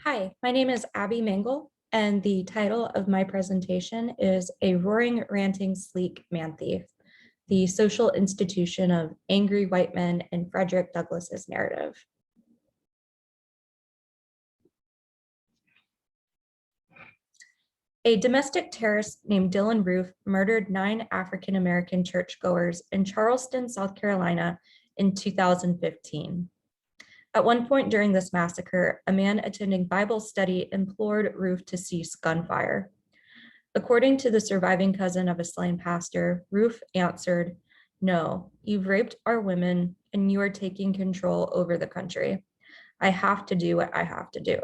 Hi, my name is Abby Mangel, and the title of my presentation is A Roaring, Ranting, Sleek Man Thief, the Social Institution of Angry White Men in Frederick Douglass's Narrative. A domestic terrorist named Dylan Roof murdered 9 African-American churchgoers in Charleston, South Carolina in 2015. At one point during this massacre, a man attending Bible study implored Roof to cease gunfire. According to the surviving cousin of a slain pastor, Roof answered, "No, you've raped our women and you are taking control over the country. I have to do what I have to do."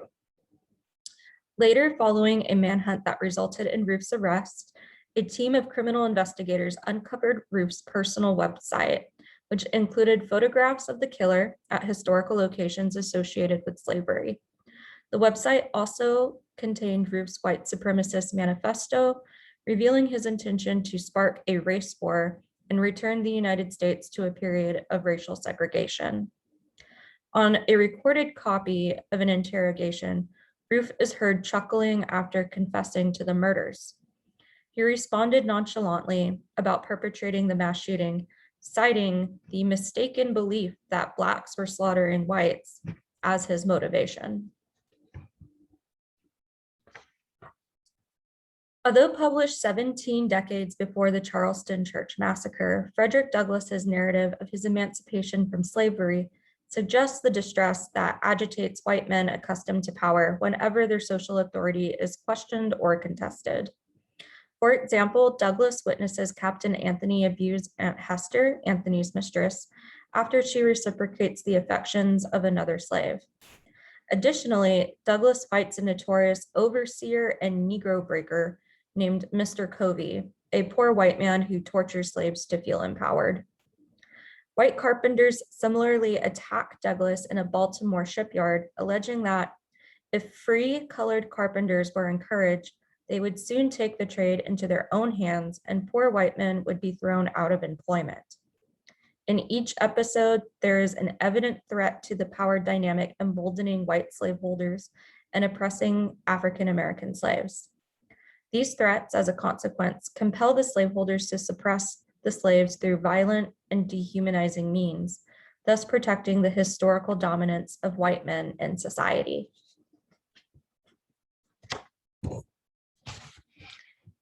Later, following a manhunt that resulted in Roof's arrest, a team of criminal investigators uncovered Roof's personal website, which included photographs of the killer at historical locations associated with slavery. The website also contained Roof's white supremacist manifesto, revealing his intention to spark a race war and return the United States to a period of racial segregation. On a recorded copy of an interrogation, Roof is heard chuckling after confessing to the murders. He responded nonchalantly about perpetrating the mass shooting, citing the mistaken belief that Blacks were slaughtering whites as his motivation. Although published 17 decades before the Charleston Church Massacre, Frederick Douglass's narrative of his emancipation from slavery suggests the distress that agitates white men accustomed to power whenever their social authority is questioned or contested. For example, Douglass witnesses Captain Anthony abuse Aunt Hester, Anthony's mistress, after she reciprocates the affections of another slave. Additionally, Douglass fights a notorious overseer and Negro breaker named Mr. Covey, a poor white man who tortures slaves to feel empowered. White carpenters similarly attack Douglass in a Baltimore shipyard, alleging that if free colored carpenters were encouraged, they would soon take the trade into their own hands and poor white men would be thrown out of employment. In each episode, there is an evident threat to the power dynamic emboldening white slaveholders and oppressing African-American slaves. These threats, as a consequence, compel the slaveholders to suppress the slaves through violent and dehumanizing means, thus protecting the historical dominance of white men in society.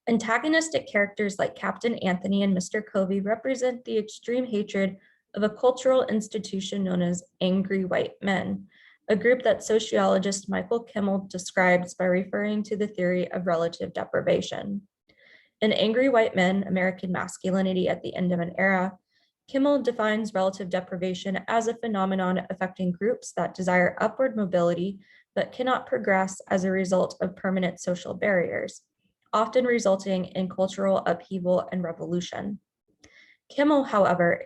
Antagonistic characters like Captain Anthony and Mr. Covey represent the extreme hatred of a cultural institution known as angry white men, a group that sociologist Michael Kimmel describes by referring to the theory of relative deprivation. In Angry White Men, American Masculinity at the End of an Era, Kimmel defines relative deprivation as a phenomenon affecting groups that desire upward mobility but cannot progress as a result of permanent social barriers, often resulting in cultural upheaval and revolution. Kimmel, however,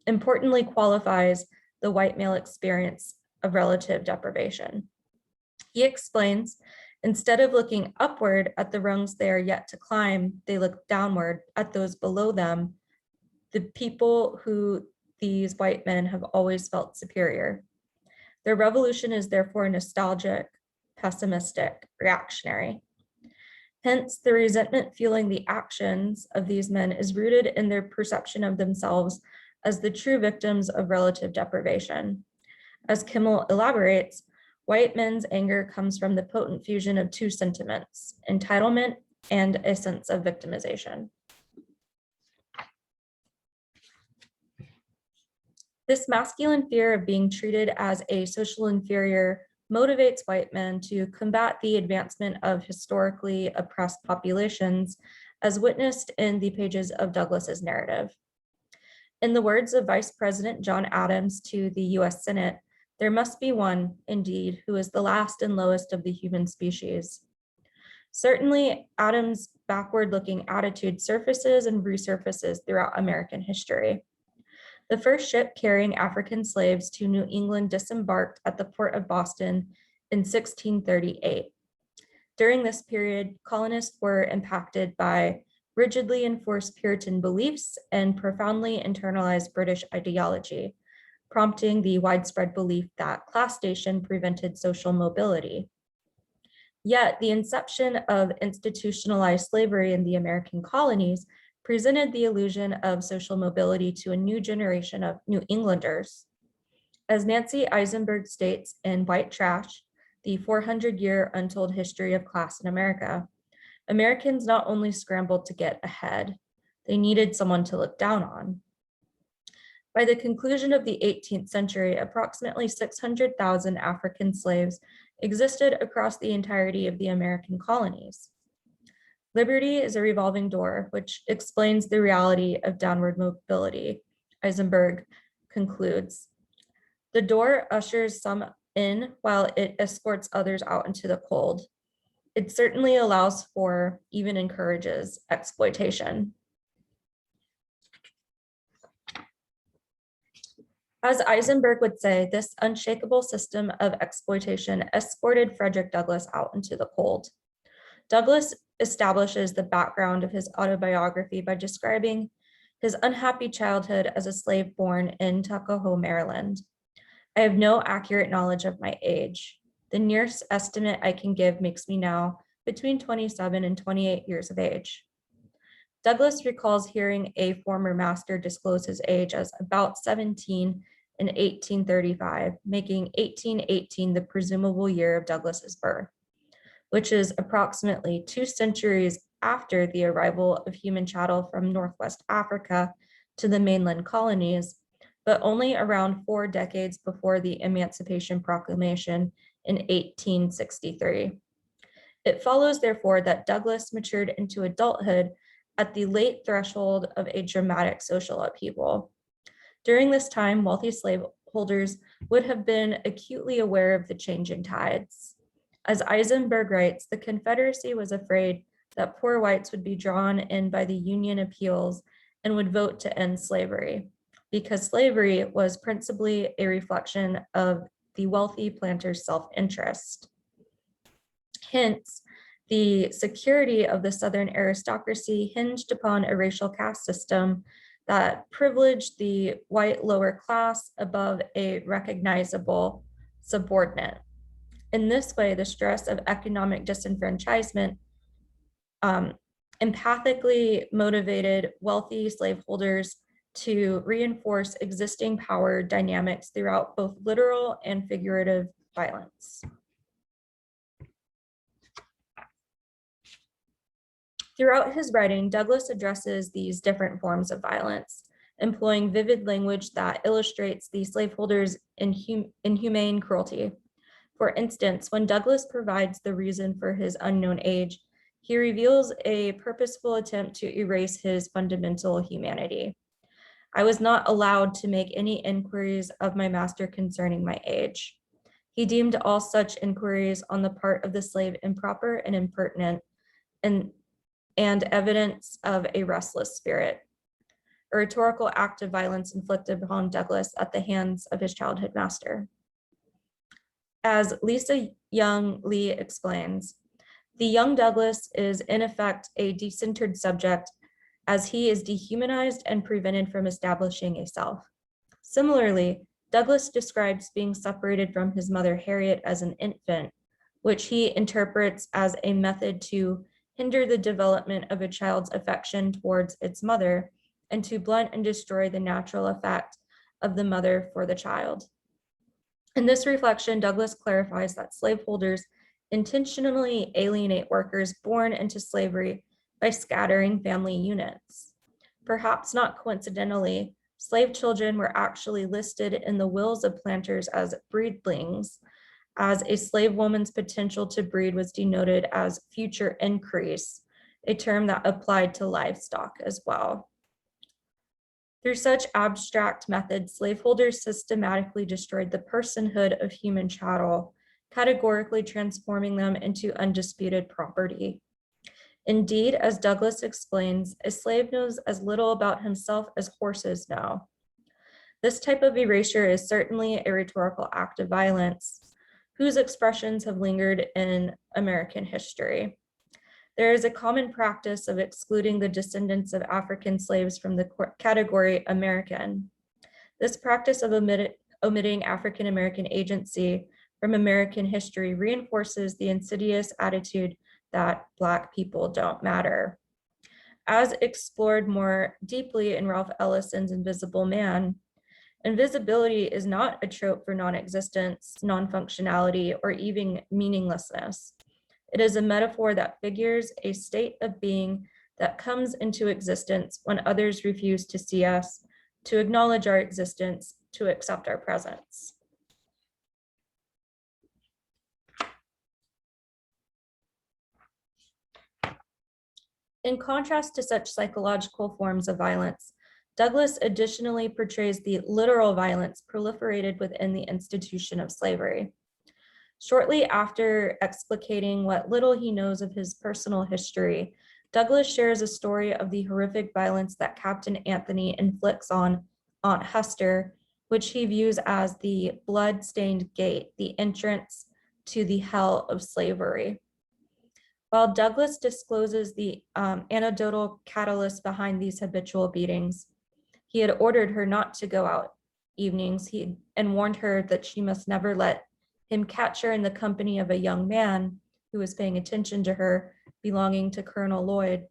importantly qualifies the white male experience of relative deprivation. He explains, instead of looking upward at the rungs they are yet to climb, they look downward at those below them, the people who these white men have always felt superior. Their revolution is therefore nostalgic, pessimistic, reactionary. Hence, the resentment fueling the actions of these men is rooted in their perception of themselves as the true victims of relative deprivation. As Kimmel elaborates, white men's anger comes from the potent fusion of two sentiments, entitlement and a sense of victimization. This masculine fear of being treated as a social inferior motivates white men to combat the advancement of historically oppressed populations, as witnessed in the pages of Douglass's narrative. In the words of Vice President John Adams to the US Senate, there must be one, indeed, who is the last and lowest of the human species. Certainly, Adams' backward-looking attitude surfaces and resurfaces throughout American history. The first ship carrying African slaves to New England disembarked at the port of Boston in 1638. During this period, colonists were impacted by rigidly enforced Puritan beliefs and profoundly internalized British ideology, prompting the widespread belief that class station prevented social mobility. Yet the inception of institutionalized slavery in the American colonies presented the illusion of social mobility to a new generation of New Englanders. As Nancy Eisenberg states in White Trash, the 400-year untold history of class in America, Americans not only scrambled to get ahead, they needed someone to look down on. By the conclusion of the 18th century, approximately 600,000 African slaves existed across the entirety of the American colonies. Liberty is a revolving door, which explains the reality of downward mobility, Eisenberg concludes. The door ushers some in while it escorts others out into the cold. It certainly allows for, even encourages, exploitation. As Eisenberg would say, this unshakable system of exploitation escorted Frederick Douglass out into the cold. Douglass establishes the background of his autobiography by describing his unhappy childhood as a slave born in Tuckahoe, Maryland. I have no accurate knowledge of my age. The nearest estimate I can give makes me now between 27 and 28 years of age. Douglass recalls hearing a former master disclose his age as about 17 in 1835, making 1818 the presumable year of Douglass's birth, which is approximately 2 centuries after the arrival of human chattel from Northwest Africa to the mainland colonies, but only around 4 decades before the Emancipation Proclamation in 1863. It follows, therefore, that Douglass matured into adulthood at the late threshold of a dramatic social upheaval. During this time, wealthy slaveholders would have been acutely aware of the changing tides. As Eisenberg writes, the Confederacy was afraid that poor whites would be drawn in by the Union appeals and would vote to end slavery, because slavery was principally a reflection of the wealthy planters' self-interest. Hence, the security of the Southern aristocracy hinged upon a racial caste system that privileged the white lower class above a recognizable subordinate. In this way, the stress of economic disenfranchisement empathically motivated wealthy slaveholders to reinforce existing power dynamics throughout both literal and figurative violence. Throughout his writing, Douglass addresses these different forms of violence, employing vivid language that illustrates the slaveholders' inhumane cruelty. For instance, when Douglass provides the reason for his unknown age, he reveals a purposeful attempt to erase his fundamental humanity. I was not allowed to make any inquiries of my master concerning my age. He deemed all such inquiries on the part of the slave improper and impertinent, and evidence of a restless spirit, a rhetorical act of violence inflicted upon Douglass at the hands of his childhood master. As Lisa Young Lee explains, the young Douglass is in effect a decentered subject, as he is dehumanized and prevented from establishing a self. Similarly, Douglass describes being separated from his mother Harriet as an infant, which he interprets as a method to hinder the development of a child's affection towards its mother, and to blunt and destroy the natural effect of the mother for the child. In this reflection, Douglass clarifies that slaveholders intentionally alienate workers born into slavery by scattering family units. Perhaps not coincidentally, slave children were actually listed in the wills of planters as breedlings, as a slave woman's potential to breed was denoted as future increase, a term that applied to livestock as well. Through such abstract methods, slaveholders systematically destroyed the personhood of human chattel, categorically transforming them into undisputed property. Indeed, as Douglass explains, a slave knows as little about himself as horses know. This type of erasure is certainly a rhetorical act of violence, whose expressions have lingered in American history. There is a common practice of excluding the descendants of African slaves from the category American. This practice of omitting African American agency from American history reinforces the insidious attitude that Black people don't matter. As explored more deeply in Ralph Ellison's Invisible Man, invisibility is not a trope for non-existence, non-functionality, or even meaninglessness. It is a metaphor that figures a state of being that comes into existence when others refuse to see us, to acknowledge our existence, to accept our presence. In contrast to such psychological forms of violence, Douglas additionally portrays the literal violence proliferated within the institution of slavery. Shortly after explicating what little he knows of his personal history, Douglas shares a story of the horrific violence that Captain Anthony inflicts on Aunt Hester, which he views as the blood-stained gate, the entrance to the hell of slavery. While Douglas discloses the anecdotal catalyst behind these habitual beatings, he had ordered her not to go out evenings and warned her that she must never let him catch her in the company of a young man who was paying attention to her belonging to Colonel Lloyd.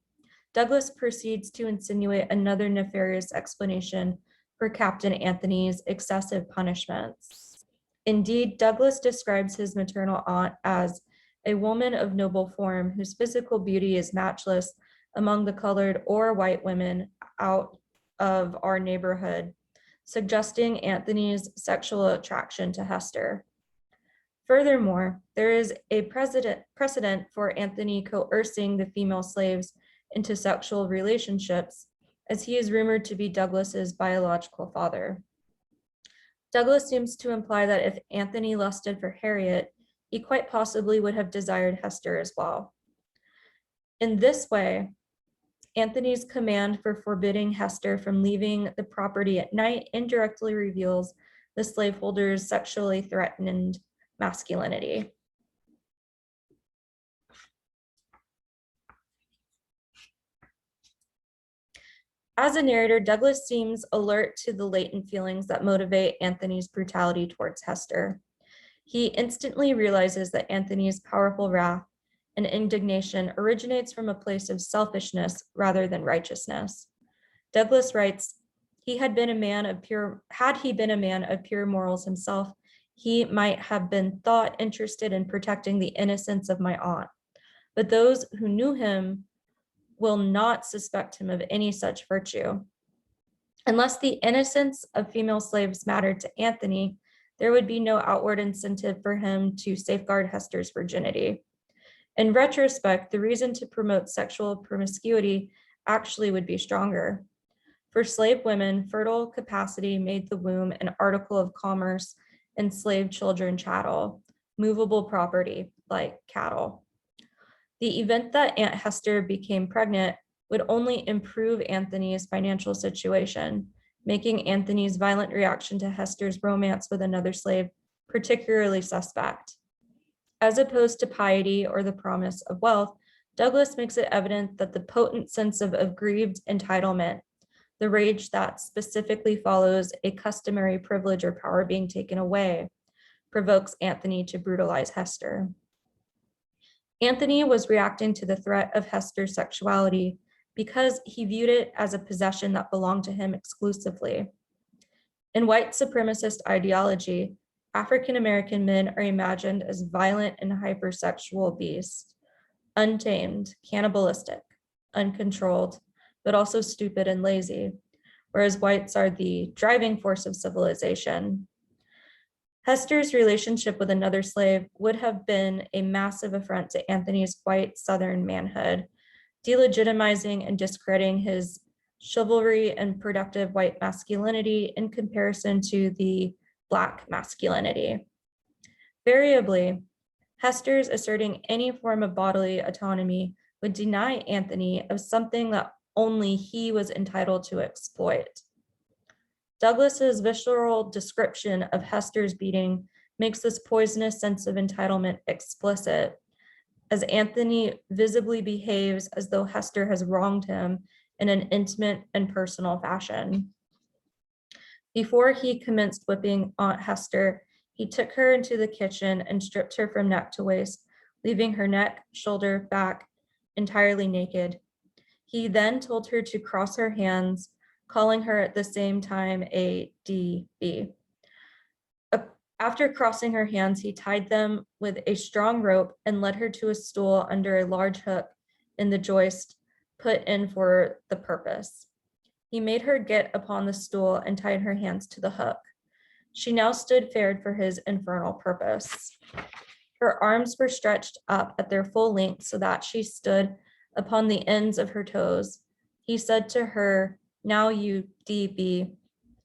Douglas proceeds to insinuate another nefarious explanation for Captain Anthony's excessive punishments. Indeed, Douglas describes his maternal aunt as a woman of noble form whose physical beauty is matchless among the colored or white women out of our neighborhood, suggesting Anthony's sexual attraction to Hester. Furthermore, there is a precedent for Anthony coercing the female slaves into sexual relationships, as he is rumored to be Douglas's biological father. Douglas seems to imply that if Anthony lusted for Harriet, he quite possibly would have desired Hester as well. In this way, Anthony's command for forbidding Hester from leaving the property at night indirectly reveals the slaveholder's sexually threatened masculinity. As a narrator, Douglas seems alert to the latent feelings that motivate Anthony's brutality towards Hester. He instantly realizes that Anthony's powerful wrath and indignation originates from a place of selfishness rather than righteousness. Douglas writes, had he been a man of pure morals himself, he might have been thought interested in protecting the innocence of my aunt. But those who knew him will not suspect him of any such virtue. Unless the innocence of female slaves mattered to Anthony, there would be no outward incentive for him to safeguard Hester's virginity. In retrospect, the reason to promote sexual promiscuity actually would be stronger. For slave women, fertile capacity made the womb an article of commerce and slave children chattel, movable property like cattle. The event that Aunt Hester became pregnant would only improve Anthony's financial situation, making Anthony's violent reaction to Hester's romance with another slave particularly suspect. As opposed to piety or the promise of wealth, Douglas makes it evident that the potent sense of aggrieved entitlement, the rage that specifically follows a customary privilege or power being taken away, provokes Anthony to brutalize Hester. Anthony was reacting to the threat of Hester's sexuality because he viewed it as a possession that belonged to him exclusively. In white supremacist ideology, African-American men are imagined as violent and hypersexual beasts, untamed, cannibalistic, uncontrolled, but also stupid and lazy, whereas whites are the driving force of civilization. Hester's relationship with another slave would have been a massive affront to Anthony's white Southern manhood, delegitimizing and discrediting his chivalry and productive white masculinity in comparison to the Black masculinity. Variably, Hester's asserting any form of bodily autonomy would deny Anthony of something that only he was entitled to exploit. Douglas's visceral description of Hester's beating makes this poisonous sense of entitlement explicit, as Anthony visibly behaves as though Hester has wronged him in an intimate and personal fashion. Before he commenced whipping Aunt Hester, He took her into the kitchen and stripped her from neck to waist, leaving her neck, shoulder, back entirely naked. He then told her to cross her hands, calling her at the same time a DB. After crossing her hands, he tied them with a strong rope and led her to a stool under a large hook in the joist put in for the purpose. He made her get upon the stool and tied her hands to the hook. She now stood fair for his infernal purpose. Her arms were stretched up at their full length so that she stood upon the ends of her toes. He said to her, "Now you DB,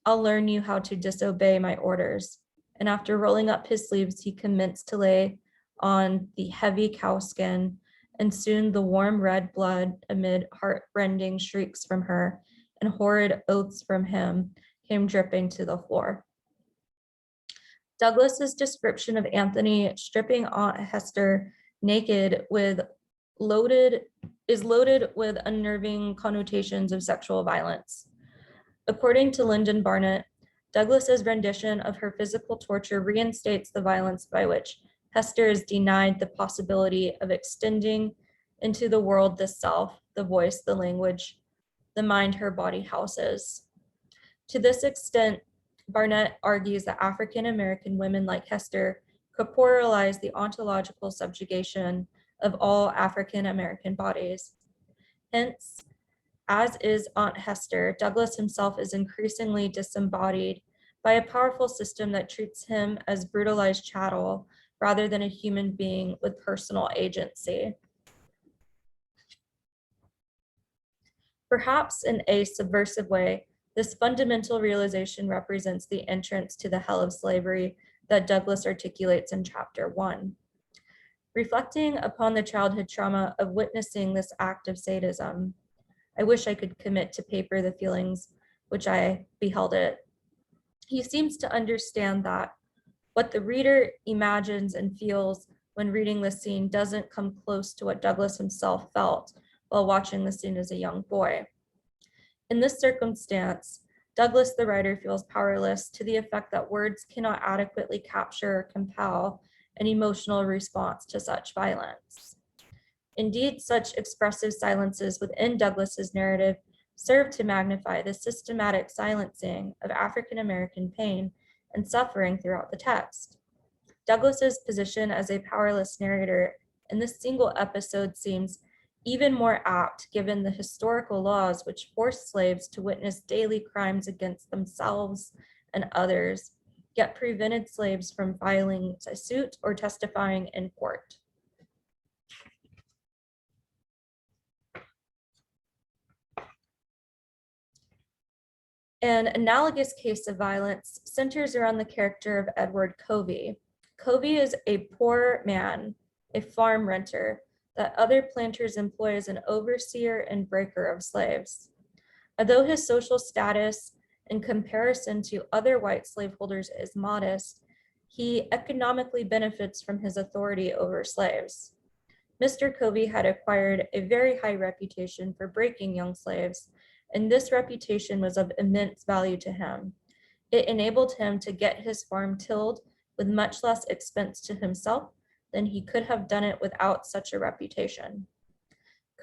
I'll learn you how to disobey my orders." And after rolling up his sleeves, he commenced to lay on the heavy cow skin, and soon the warm red blood, amid heart-rending shrieks from her and horrid oaths from him, came dripping to the floor. Douglas's description of Anthony stripping Aunt Hester naked is loaded with unnerving connotations of sexual violence. According to Lyndon Barnett, Douglas's rendition of her physical torture reinstates the violence by which Hester is denied the possibility of extending into the world the self, the voice, the language, the mind her body houses. To this extent, Barnett argues that African American women like Hester corporalize the ontological subjugation of all African American bodies. Hence, as is Aunt Hester, Douglas himself is increasingly disembodied by a powerful system that treats him as brutalized chattel rather than a human being with personal agency. Perhaps in a subversive way, this fundamental realization represents the entrance to the hell of slavery that Douglas articulates in Chapter 1. Reflecting upon the childhood trauma of witnessing this act of sadism, I wish I could commit to paper the feelings which I beheld it. He seems to understand that what the reader imagines and feels when reading the scene doesn't come close to what Douglas himself felt while watching the scene as a young boy. In this circumstance, Douglas, the writer, feels powerless to the effect that words cannot adequately capture or compel an emotional response to such violence. Indeed, such expressive silences within Douglas's narrative serve to magnify the systematic silencing of African American pain and suffering throughout the text. Douglas's position as a powerless narrator in this single episode seems even more apt given the historical laws which forced slaves to witness daily crimes against themselves and others, yet prevented slaves from filing a suit or testifying in court. An analogous case of violence centers around the character of Edward Covey. Covey is a poor man, a farm renter, that other planters employ as an overseer and breaker of slaves. Although his social status in comparison to other white slaveholders is modest, he economically benefits from his authority over slaves. Mr. Covey had acquired a very high reputation for breaking young slaves, and this reputation was of immense value to him. It enabled him to get his farm tilled with much less expense to himself than he could have done it without such a reputation.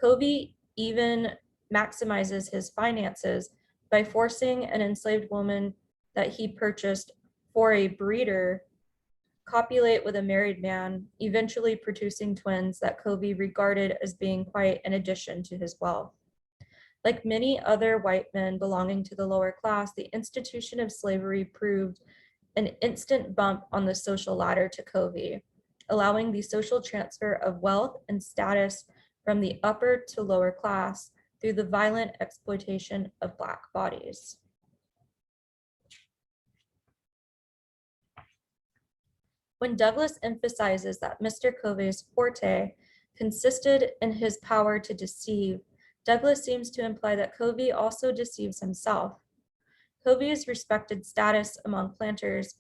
Covey even maximizes his finances by forcing an enslaved woman that he purchased for a breeder copulate with a married man, eventually producing twins that Covey regarded as being quite an addition to his wealth. Like many other white men belonging to the lower class, the institution of slavery proved an instant bump on the social ladder to Covey, allowing the social transfer of wealth and status from the upper to lower class through the violent exploitation of Black bodies. When Douglas emphasizes that Mr. Covey's forte consisted in his power to deceive, Douglas seems to imply that Covey also deceives himself. Covey's respected status among planters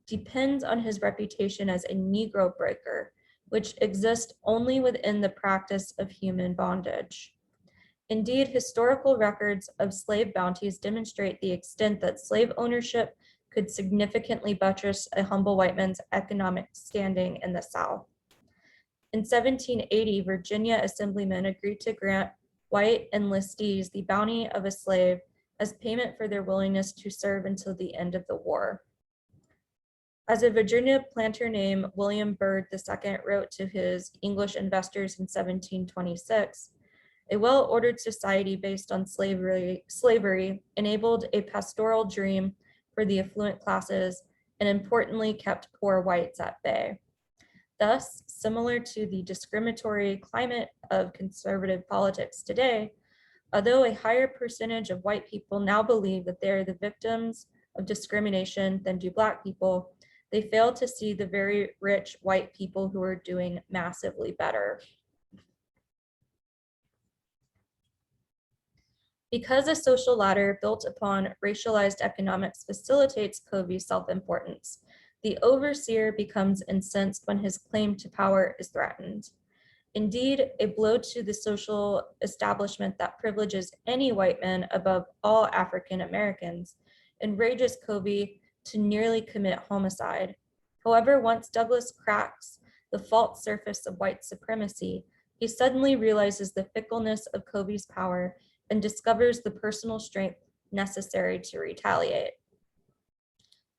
depends on his reputation as a Negro breaker, which exists only within the practice of human bondage. Indeed, historical records of slave bounties demonstrate the extent that slave ownership could significantly buttress a humble white man's economic standing in the South. In 1780, Virginia assemblymen agreed to grant white enlistees the bounty of a slave as payment for their willingness to serve until the end of the war. As a Virginia planter named William Byrd II wrote to his English investors in 1726, a well-ordered society based on slavery enabled a pastoral dream for the affluent classes and importantly kept poor whites at bay. Thus, similar to the discriminatory climate of conservative politics today, although a higher percentage of white people now believe that they are the victims of discrimination than do Black people, they fail to see the very rich white people who are doing massively better. Because a social ladder built upon racialized economics facilitates Covey's self-importance, the overseer becomes incensed when his claim to power is threatened. Indeed, a blow to the social establishment that privileges any white man above all African Americans enrages Covey to nearly commit homicide. However, once Douglas cracks the false surface of white supremacy, he suddenly realizes the fickleness of Covey's power and discovers the personal strength necessary to retaliate.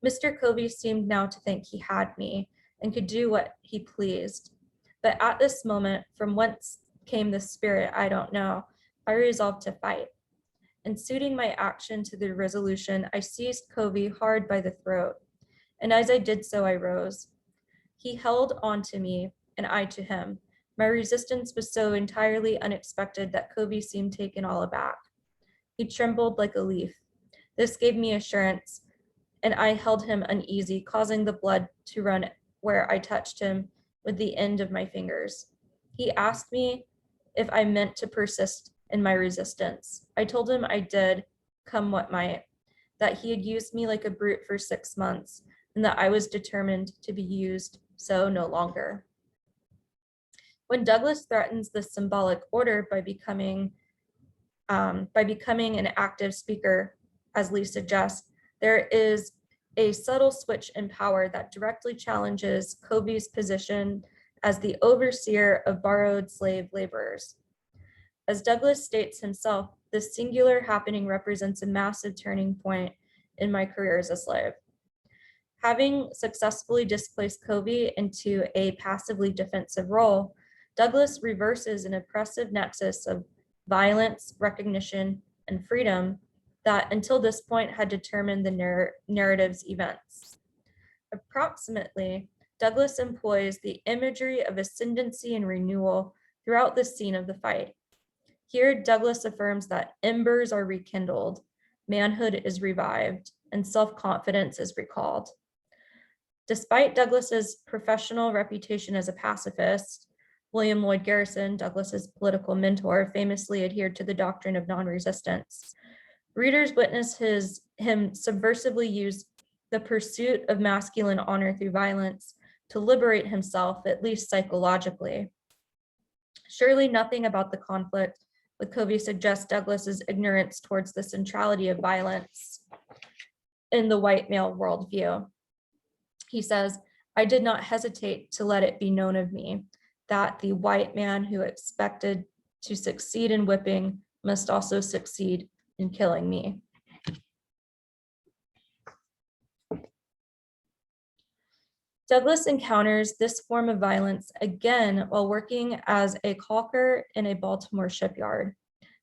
Mr. Covey seemed now to think he had me and could do what he pleased. But at this moment, from whence came this spirit, I don't know, I resolved to fight. And suiting my action to the resolution, I seized Covey hard by the throat. And as I did so, I rose. He held on to me, and I to him. My resistance was so entirely unexpected that Covey seemed taken all aback. He trembled like a leaf. This gave me assurance, and I held him uneasy, causing the blood to run where I touched him with the end of my fingers. He asked me if I meant to persist in my resistance. I told him I did, come what might, that he had used me like a brute for 6 months, and that I was determined to be used so no longer. When Douglas threatens the symbolic order by becoming an active speaker, as Lee suggests, there is a subtle switch in power that directly challenges Covey's position as the overseer of borrowed slave laborers. As Douglas states himself, this singular happening represents a massive turning point in my career as a slave. Having successfully displaced Covey into a passively defensive role, Douglas reverses an oppressive nexus of violence, recognition, and freedom that until this point had determined the narrative's events. Approximately, Douglas employs the imagery of ascendancy and renewal throughout the scene of the fight. Here, Douglas affirms that embers are rekindled, manhood is revived, and self-confidence is recalled. Despite Douglas's professional reputation as a pacifist, William Lloyd Garrison, Douglas's political mentor, famously adhered to the doctrine of non-resistance. Readers witness him subversively use the pursuit of masculine honor through violence to liberate himself, at least psychologically. Surely nothing about the conflict with Covey suggests Douglas's ignorance towards the centrality of violence in the white male worldview. He says, I did not hesitate to let it be known of me that the white man who expected to succeed in whipping must also succeed in killing me. Douglas encounters this form of violence again while working as a caulker in a Baltimore shipyard.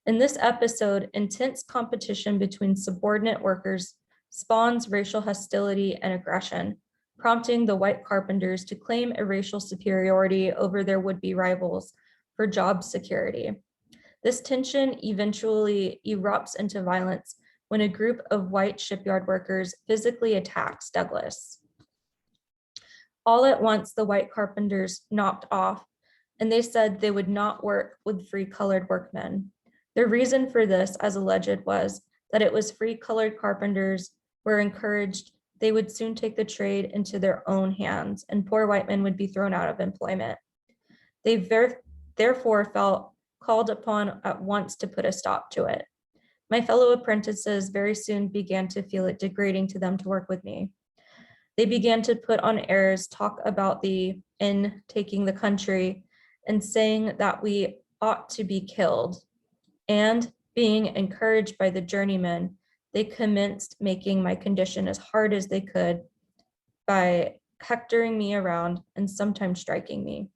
In this episode, intense competition between subordinate workers spawns racial hostility and aggression, prompting the white carpenters to claim a racial superiority over their would-be rivals for job security. This tension eventually erupts into violence when a group of white shipyard workers physically attacks Douglas. All at once, the white carpenters knocked off, and they said they would not work with free colored workmen. Their reason for this, as alleged, was that it was free colored carpenters were encouraged they would soon take the trade into their own hands, and poor white men would be thrown out of employment. They therefore felt called upon at once to put a stop to it. My fellow apprentices very soon began to feel it degrading to them to work with me. They began to put on airs, talk about the in taking the country, and saying that we ought to be killed. And being encouraged by the journeymen, they commenced making my condition as hard as they could by hectoring me around and sometimes striking me.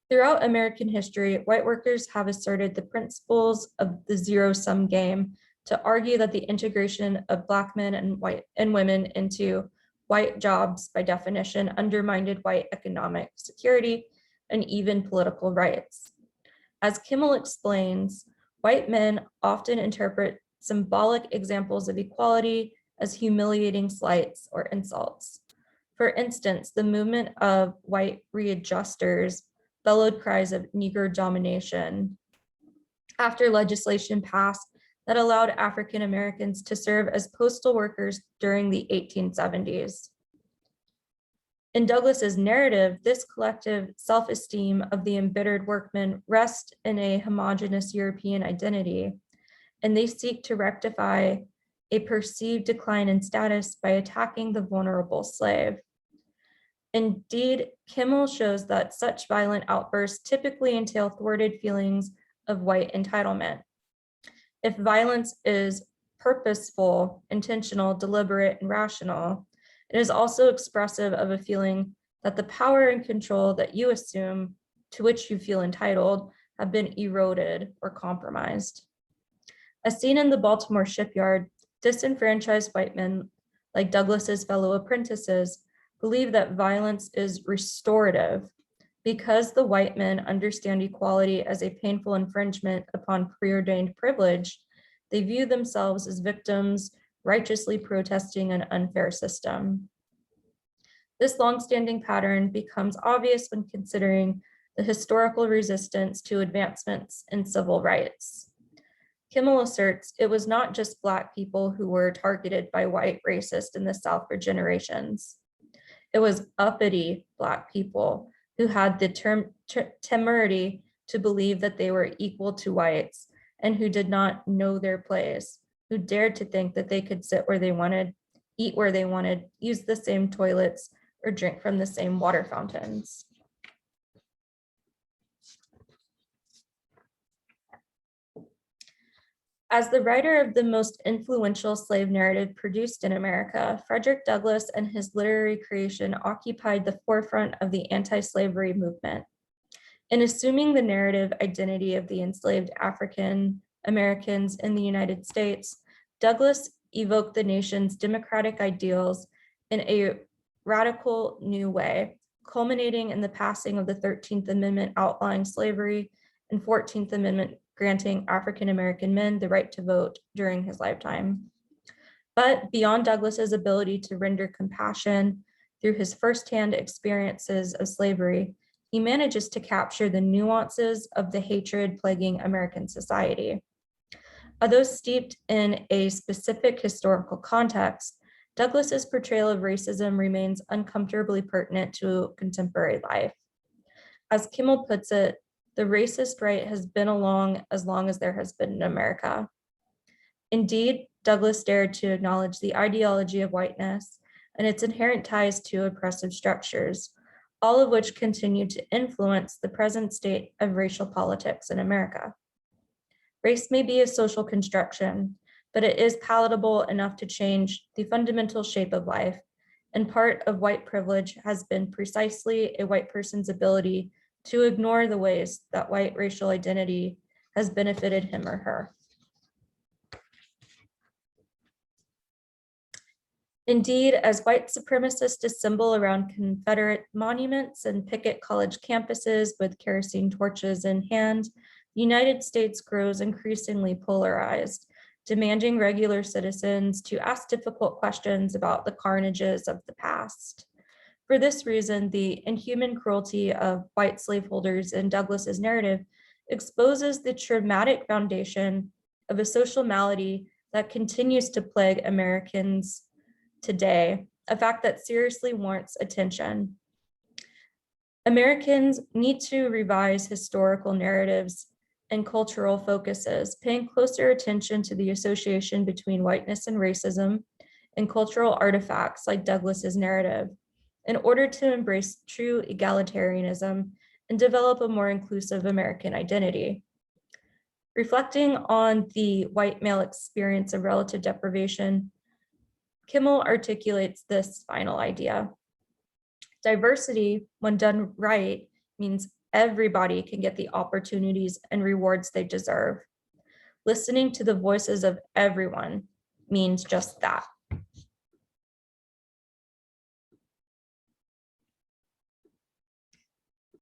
Throughout American history, white workers have asserted the principles of the zero-sum game to argue that the integration of Black men and women into white jobs by definition undermined white economic security and even political rights. As Kimmel explains, white men often interpret symbolic examples of equality as humiliating slights or insults. For instance, the movement of white readjusters bellowed cries of Negro domination after legislation passed that allowed African Americans to serve as postal workers during the 1870s. In Douglas's narrative, this collective self-esteem of the embittered workmen rests in a homogeneous European identity, and they seek to rectify a perceived decline in status by attacking the vulnerable slave. Indeed, Kimmel shows that such violent outbursts typically entail thwarted feelings of white entitlement. If violence is purposeful, intentional, deliberate, and rational, it is also expressive of a feeling that the power and control that you assume, to which you feel entitled, have been eroded or compromised. As seen in the Baltimore shipyard, disenfranchised white men, like Douglas's fellow apprentices, believe that violence is restorative. Because the white men understand equality as a painful infringement upon preordained privilege, they view themselves as victims righteously protesting an unfair system. This longstanding pattern becomes obvious when considering the historical resistance to advancements in civil rights. Kimmel asserts it was not just Black people who were targeted by white racists in the South for generations. It was uppity Black people who had the temerity to believe that they were equal to whites and who did not know their place, who dared to think that they could sit where they wanted, eat where they wanted, use the same toilets, or drink from the same water fountains. As the writer of the most influential slave narrative produced in America, Frederick Douglass and his literary creation occupied the forefront of the anti-slavery movement. In assuming the narrative identity of the enslaved African Americans in the United States, Douglass evoked the nation's democratic ideals in a radical new way, culminating in the passing of the 13th Amendment outlawing slavery and 14th Amendment granting African American men the right to vote during his lifetime. But beyond Douglas's ability to render compassion through his firsthand experiences of slavery, he manages to capture the nuances of the hatred plaguing American society. Although steeped in a specific historical context, Douglas's portrayal of racism remains uncomfortably pertinent to contemporary life. As Kimmel puts it, the racist right has been along as long as there has been in America. Indeed, Douglass dared to acknowledge the ideology of whiteness and its inherent ties to oppressive structures, all of which continue to influence the present state of racial politics in America. Race may be a social construction, but it is palatable enough to change the fundamental shape of life, and part of white privilege has been precisely a white person's ability to ignore the ways that white racial identity has benefited him or her. Indeed, as white supremacists assemble around Confederate monuments and picket college campuses with kerosene torches in hand, the United States grows increasingly polarized, demanding regular citizens to ask difficult questions about the carnages of the past. For this reason, the inhuman cruelty of white slaveholders in Douglas's narrative exposes the traumatic foundation of a social malady that continues to plague Americans today, a fact that seriously warrants attention. Americans need to revise historical narratives and cultural focuses, paying closer attention to the association between whiteness and racism and cultural artifacts like Douglas's narrative, in order to embrace true egalitarianism and develop a more inclusive American identity. Reflecting on the white male experience of relative deprivation, Kimmel articulates this final idea. Diversity, when done right, means everybody can get the opportunities and rewards they deserve. Listening to the voices of everyone means just that.